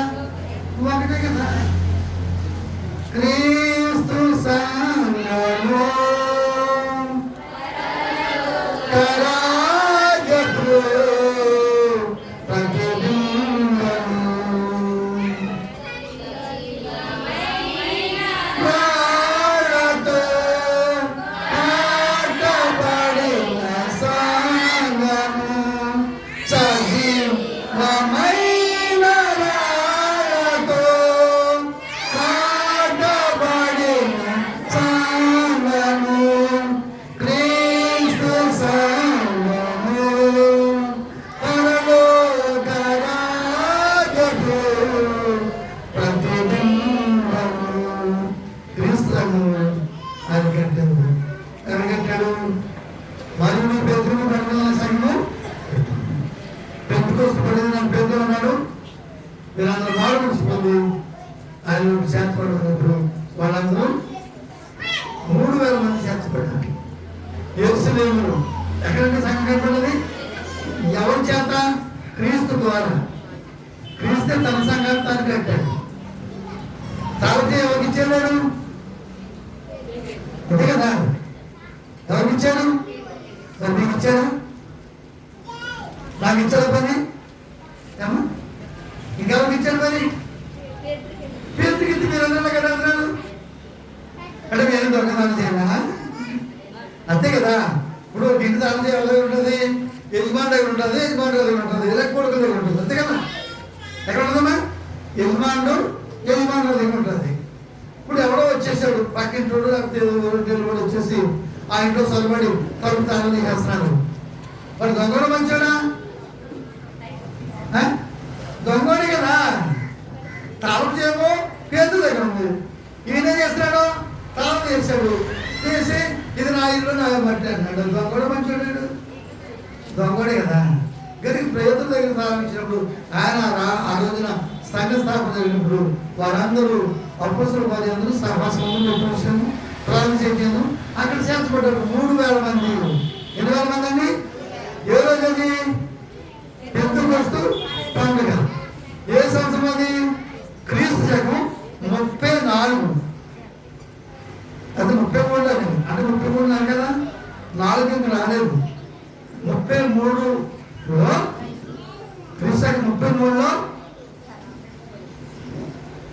ఒకటే కదా. క్రీస్తు సంఘము కరాజపు ప్రతిబింబము ప్రాణతో పాటబడిన సంఘము సజీవమైన రాళ్ళతో పాటబడిన సంఘము క్రీస్తు సంఘము పరలోక రాజపు ప్రతిబింబము. క్రీస్తు సంఘము అరికట్టాడు. మరియు పెద్దలు పడిన సంఘము పెద్దకోసం పడిన నాకు పెద్ద ఉన్నాడు. వీళ్ళందరూ బాగుంటుంది. ఆయన చేర్చబడినప్పుడు వాళ్ళందరూ 3000 మంది చేర్చబడ్డారు. యేరుశలేములో ఎక్కడంటే సంఘం కట్టబడింది? ఎవరి చేత? క్రీస్తు ద్వారా. క్రీస్తే తన సంఘాన్ని తాను కట్టాడు. కాబట్టి ఎవరికి ఇచ్చేవాడు? అంతే కదా. ఎవరికి ఇచ్చాడు? మరి నీకు ఇచ్చాడు? నాకు ఇచ్చాడు పని ఏమా? ఇంకెవరికి ఇచ్చాడు పని? పేరుకి మీరందరూ కదా అంటున్నాడు. అంటే నేను దొంగతనం చేయాలా? అంతే కదా. ఇప్పుడు ఒక ఇంటి దాని ఎవరి దగ్గర ఉంటుంది? యజమాని దగ్గర ఉంటుంది, యజమాని దగ్గర ఉంటుంది, ఇలా కొడుకు దగ్గర ఉంటుంది. అంతే కదా. ఎక్కడ ఉందమ్మా? యజమానుడు దగ్గర ఉంటుంది. ఇప్పుడు ఎవడో వచ్చేసాడు, పక్కింటోడు లేకపోతే కూడా వచ్చేసి ఆ ఇంట్లో సొలబడి తలుపు తాళం చేస్తున్నాడు. వాడు దొంగడు మంచోడా? దొంగోడి కదా. తాళం చేయమో పేదల దగ్గర ఉంది. ఈయన చేస్తున్నాడు, తాళం చేశాడు. చేసి ఇది నా ఇల్లు నా బట్టి అన్నాడు. దొంగడు మంచోడు, దొంగోడే కదా. కానీ పేదల దగ్గర తాళం ఇచ్చినప్పుడు ఆయన ఆ రోజున సంఘ స్థాపన జరిగినప్పుడు వారందరూ అపోస్తలుల అందరూ సహవాసం ప్రారంభించాను. అక్కడ చేర్చబడ్డారు 3000 మంది. 2000 మంది అండి. ఏ రోజు అది? పెద్దకొస్తూ పండుగ. ఏ సంవత్సరం అది? క్రీస్తు శకం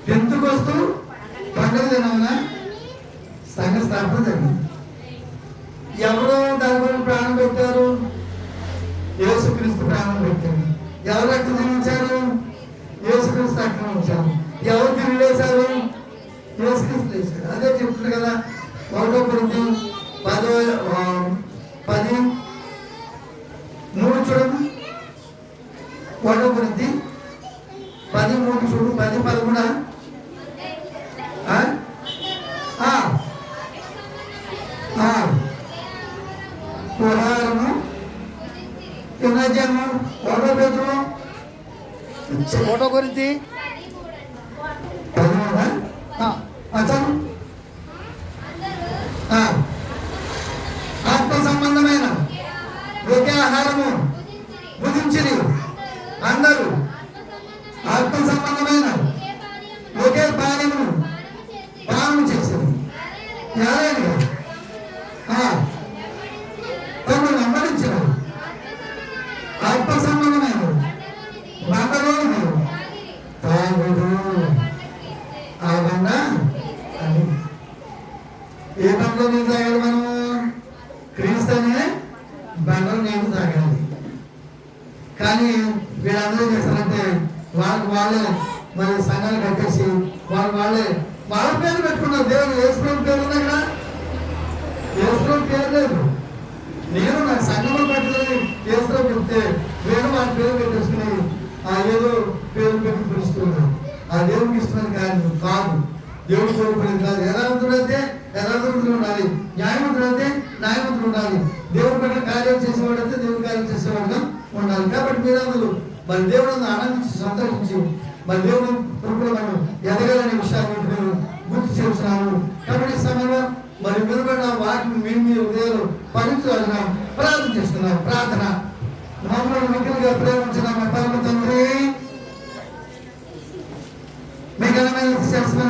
పెంతుకొస్తూ పండుగ దినమున సంఘ స్థాపన జరిగింది. ఎవరు దాని గురించి ప్రాణం పెట్టారు? యేసుక్రీస్తు ప్రాణం పెట్టారు. ఎవరు రక్తం దించారు? యేసుక్రీస్తు రక్తం ఉంచారు. ఎవరు తిరిగి లేచారు? యేసుక్రీస్తు లేచారు. అదే చెప్తుంది కదా 1 కొరింథీ 10:3 చూడండి. 1 కొరింథీ 10:3 చూడు. 10:13 పురాణము పునర్జన్మం 1 పేతురు 1 కొరింథీ 13 ఆత్మ సంబంధమైన ఒకే ఆహారము భుజించిరి అందరూ ఆత్మ సంబంధమైన ఒకే పానీయమును పానం చేసింది. తమను వెంబడించిన ఆత్మ సంబంధమైన బండలోని తాగుడు ఆగండా అని. ఏ బండలో నీళ్ళు తాగాలి? మనము క్రీస్తు అనే బండలో నీళ్ళు తాగాలి. కానీ వీళ్ళందరూ ఏం చేస్తారంటే వాళ్ళే మరి సంఘాలు కట్టేసి వాళ్ళ పేరు పెట్టుకున్నారు. దేవుడు యేసుప్రభు పేరు ఉంది కదా, యేసుప్రభు పేరు లేదు. నేను నా సంఘంలో పెట్టుకుని యేసుప్రభు చెప్తే నేను వాళ్ళ పేరు పెట్టేసుకుని ఏదో పేరు పెట్టి పిలుస్తున్నాను. ఆ దేవుడికి ఇష్టమని కాదు, దేవుడు కోరుకునేది కాదు. యథార్థుడైతే యథార్థుడు ఉండాలి, న్యాయవంతుడైతే న్యాయవంతుడు ఉండాలి, దేవుడి పట్ల కార్యం చేసేవాడైతే దేవుడి కార్యం చేసేవాడుగా ఉండాలి. కాబట్టి మీరందరూ మరి దేవుడిని ఆనందించి సంతోషించి మరి దేవుని కృపలో మనం ఎదగాలనే విషయాన్ని మేము గుర్తు చేస్తున్నాము. కాబట్టి ఈ సమయంలో మరి వినబడిన వాటిని మీరు ఉదయాలు పవిత్రాలుగా ప్రార్థన చేస్తున్నాం. ప్రార్థన. మమ్మల్ని మిగిలిగా ప్రేమించిన మా పరమ తండ్రి, మీ ఘనమైన శాసన